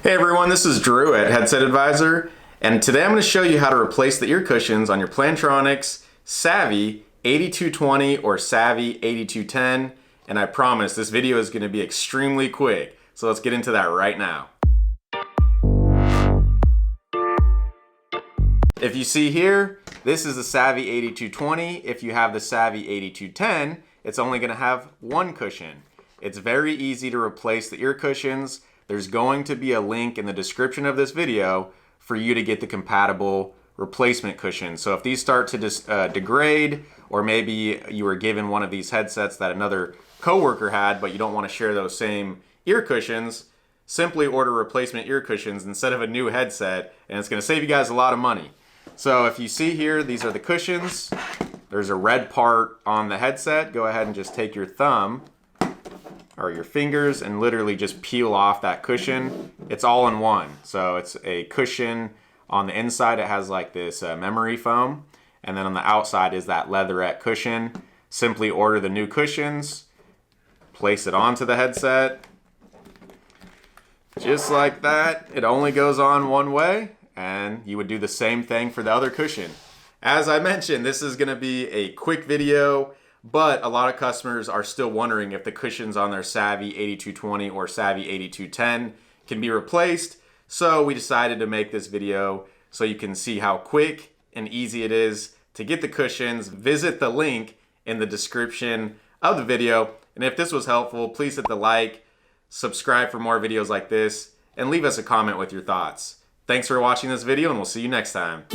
Hey everyone, this is Drew at Headset Advisor, and today I'm going to show you how to replace the ear cushions on your Plantronics Savi 8220 or Savi 8210, and I promise this video is going to be extremely quick, so let's get into that right now. If you see here, this is the Savi 8220. If you have the Savi 8210, it's only going to have one cushion. It's very easy to replace the ear cushions. There's going to be a link in the description of this video for you to get the compatible replacement cushions. So if these start to degrade, or maybe you were given one of these headsets that another coworker had, but you don't want to share those same ear cushions, simply order replacement ear cushions instead of a new headset, and it's going to save you guys a lot of money. So if you see here, these are the cushions. There's a red part on the headset. Go ahead and just take your thumb or your fingers and literally just peel off that cushion. It's all in one. So it's a cushion on the inside. It has like this memory foam, and then on the outside is that leatherette cushion. Simply order the new cushions, place it onto the headset, just like that. It only goes on one way, and you would do the same thing for the other cushion. As I mentioned, this is gonna be a quick video, but a lot of customers are still wondering if the cushions on their Savi 8220 or Savi 8210 can be replaced. So we decided to make this video so you can see how quick and easy it is to get the cushions. Visit the link in the description of the video. And if this was helpful, please hit the like, subscribe for more videos like this, and leave us a comment with your thoughts. Thanks for watching this video, and we'll see you next time.